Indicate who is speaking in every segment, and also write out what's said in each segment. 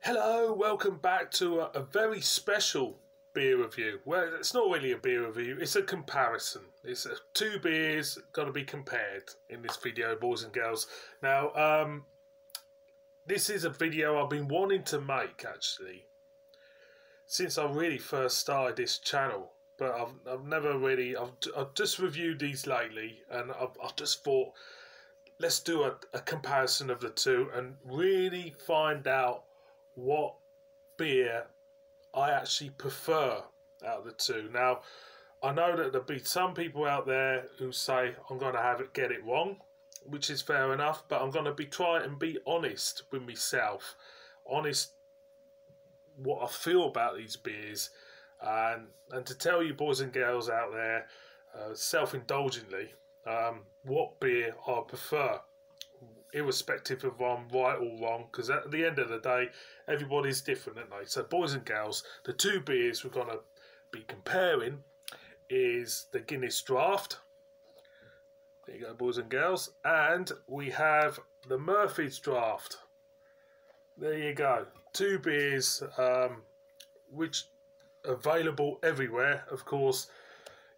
Speaker 1: Hello, welcome back to a very special beer review. Well, it's not really a beer review, it's a comparison. It's two beers got to be compared in this video, boys and girls. Now, this is a video I've been wanting to make actually since I really first started this channel, but I've never really, I've just reviewed these lately, and I've just thought, let's do a comparison of the two and really find out what beer I actually prefer out of the two. Now, I know that there'll be some people out there who say I'm going to get it wrong, which is fair enough, but I'm going to be trying and be honest with myself, honest what I feel about these beers, and to tell you boys and girls out there, self-indulgently, what beer I prefer, irrespective of I'm right or wrong, because at the end of the day, everybody's different, aren't they? So, boys and girls, the two beers we're going to be comparing is the Guinness Draught. There you go, boys and girls. And we have the Murphy's Draught. There you go. Two beers which are available everywhere. Of course,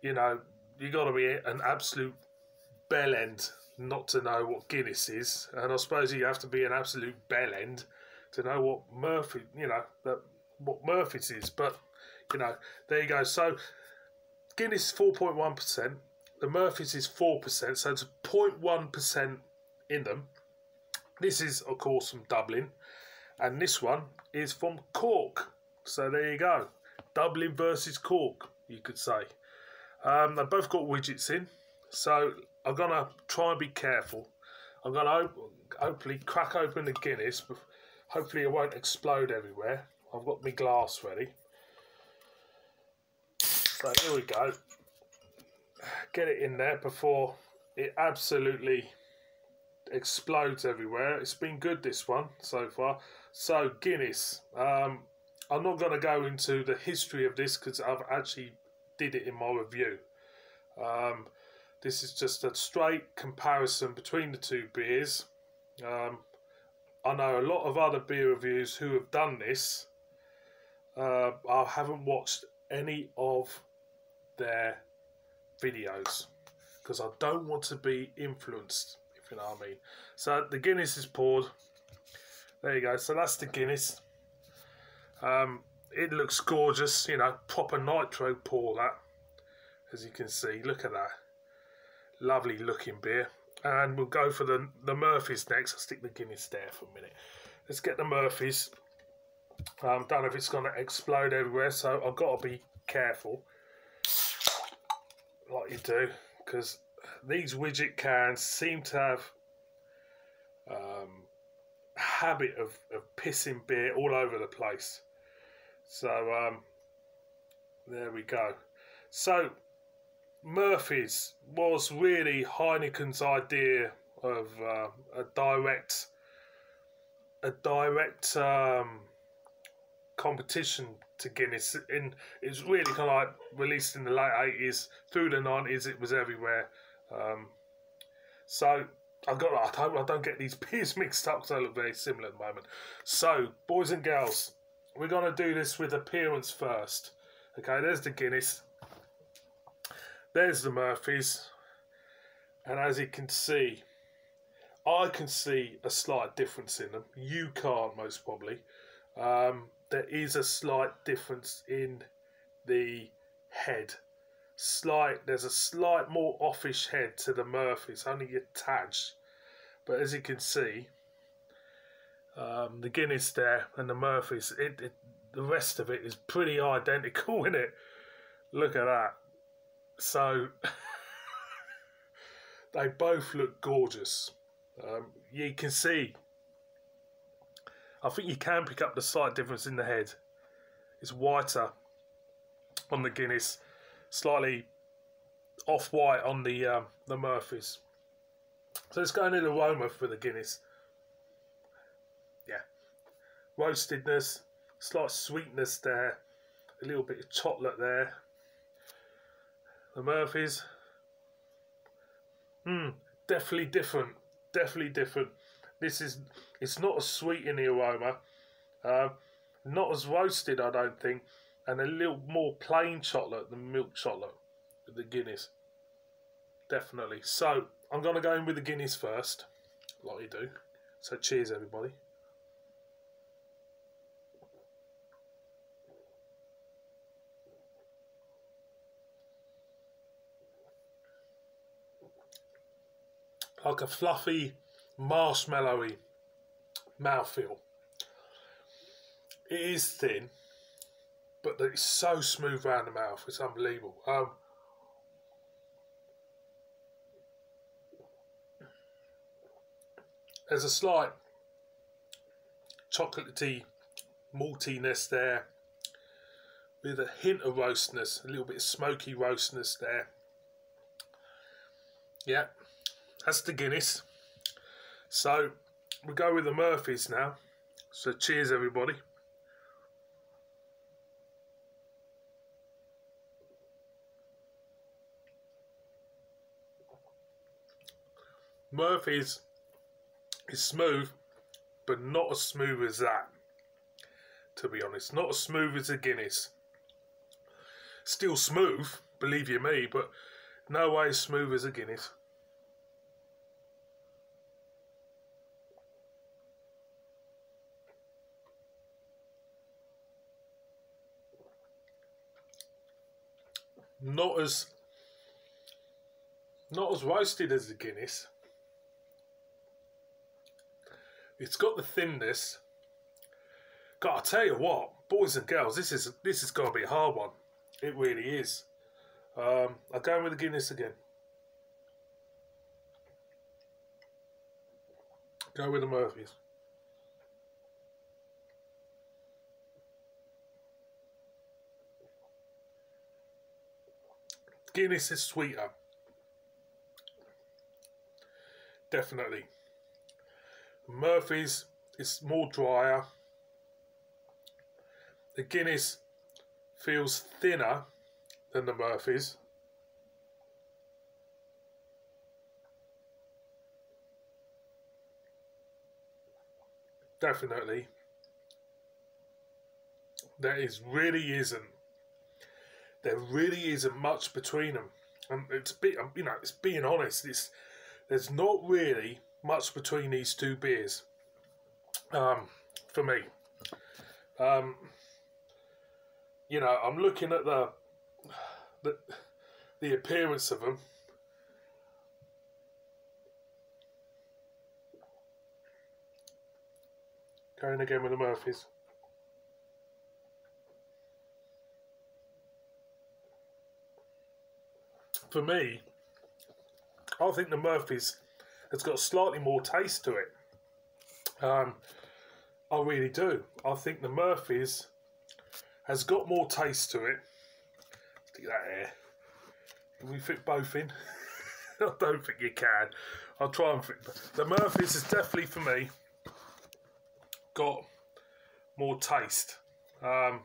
Speaker 1: you know, you got to be an absolute bellend not to know what Guinness is, and I suppose you have to be an absolute bellend to know what what Murphy's is. But there you go. So Guinness 4.1%, the Murphy's is 4%, so it's 0.1% in them. This is of course from Dublin, and this one is from Cork. So there you go, Dublin versus Cork, you could say. They've both got widgets in, so I'm going to try and be careful. I'm going to hopefully crack open the Guinness, but hopefully it won't explode everywhere. I've got my glass ready. So here we go. Get it in there before it absolutely explodes everywhere. It's been good, this one, so far. So Guinness. I'm not going to go into the history of this because I've actually did it in my review. This is just a straight comparison between the two beers. I know a lot of other beer reviews who have done this. I haven't watched any of their videos because I don't want to be influenced, if you know what I mean. So the Guinness is poured. There you go. So that's the Guinness. It looks gorgeous, proper nitro pour that, as you can see. Look at that. Lovely looking beer. And we'll go for the Murphy's next. I'll stick the Guinness there for a minute. Let's get the Murphy's. I don't know if it's going to explode everywhere, so I've got to be careful, like you do, because these widget cans seem to have a habit of pissing beer all over the place. So there we go. So Murphy's was really Heineken's idea of a direct competition to Guinness. It's really kind of like released in the late 80s, through the 90s. It was everywhere. So I don't get these beers mixed up because they look very similar at the moment. So boys and girls, we're gonna do this with appearance first. Okay, there's the Guinness. There's the Murphy's, and as you can see, I can see a slight difference in them. You can't, most probably. There is a slight difference in the head. There's a slight more offish head to the Murphy's, only a touch. But as you can see, the Guinness there and the Murphy's, the rest of it is pretty identical, isn't it? Look at that. So they both look gorgeous. You can see, I think you can pick up the slight difference in the head. It's whiter on the Guinness, slightly off-white on the Murphy's. So let's go into the aroma for the Guinness. Yeah, roastedness, slight sweetness there, a little bit of chocolate there. The Murphy's, definitely different. It's not as sweet in the aroma. Not as roasted, I don't think, and a little more plain chocolate than milk chocolate with the Guinness. Definitely. So I'm going to go in with the Guinness first, like you do. So cheers, everybody. Like a fluffy, marshmallowy mouthfeel. It is thin, but it's so smooth around the mouth. It's unbelievable. There's a slight chocolatey maltiness there, with a hint of roastness, a little bit of smoky roastness there. Yeah, that's the Guinness. So we go with the Murphy's now. So cheers, everybody. Murphy's is smooth, but not as smooth as that, to be honest. Not as smooth as the Guinness. Still smooth, believe you me, but no way as smooth as a Guinness. Not as roasted as the Guinness. It's got the thinness. God, I tell you what, boys and girls, this is going to be a hard one. It really is. I'm going with the Guinness again. Go with the Murphy's. Guinness is sweeter. Definitely. Murphy's is more drier. The Guinness feels thinner than the Murphy's. Definitely. There really isn't much between them. And it's being honest, there's not really much between these two beers, for me. I'm looking at the appearance of them. Going again with the Murphy's. For me, I think the Murphy's has got slightly more taste to it. I really do. I think the Murphy's has got more taste to it. Stick that here. Can we fit both in? I don't think you can. I'll try and fit. The Murphy's is definitely, for me, got more taste. I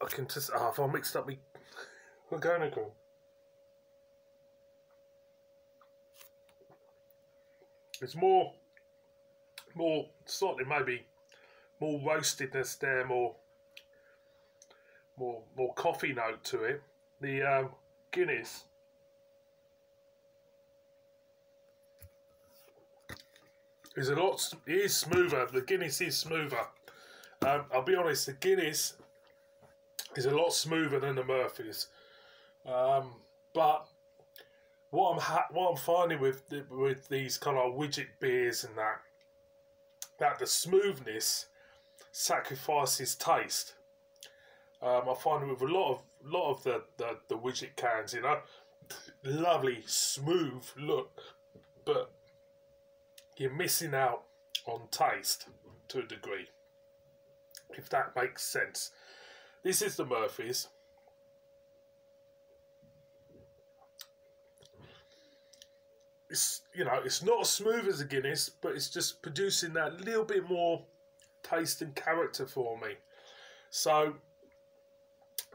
Speaker 1: can just... if I mixed up we're going to go. It's more slightly maybe more roastedness there, more coffee note to it. The Guinness is smoother. The Guinness is smoother. I'll be honest, the Guinness is a lot smoother than the Murphy's. But what I'm finding with these kind of widget beers and that the smoothness sacrifices taste. I find with a lot of the widget cans, lovely smooth look, but you're missing out on taste to a degree, if that makes sense. This is the Murphy's. It's not as smooth as a Guinness, but it's just producing that little bit more taste and character for me. So,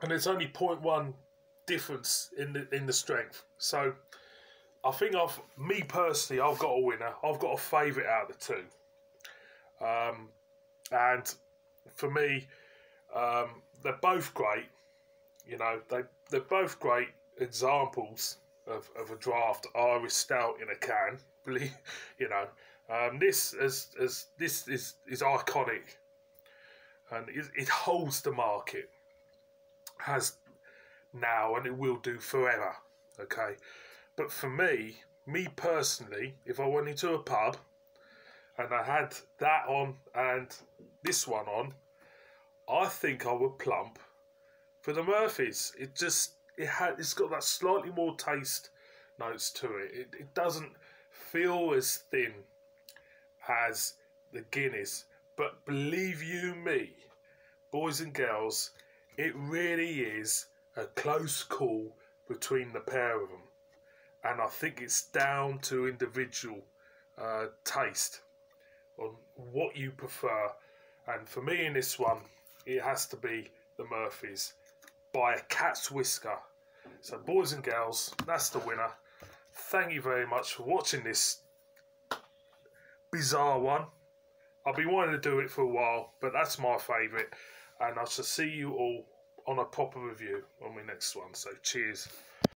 Speaker 1: and it's only 0.1 difference in the strength. So, I think me personally, I've got a winner. I've got a favourite out of the two. And for me, they're both great. You know, they're both great examples of a draft Irish stout in a can. Believe, you know, this is iconic, and it holds the market, has now, and it will do forever. Okay, but for me personally, if I went into a pub and I had that on and this one on, I think I would plump for the Murphys. It's got that slightly more taste notes to it. It doesn't feel as thin as the Guinness, but believe you me, boys and girls, it really is a close call between the pair of them, and I think it's down to individual taste on what you prefer. And for me in this one, it has to be the Murphys by a cat's whisker. So boys and girls, that's the winner. Thank you very much for watching this bizarre one. I've been wanting to do it for a while, but that's my favourite, and I shall see you all on a proper review on my next one. So cheers.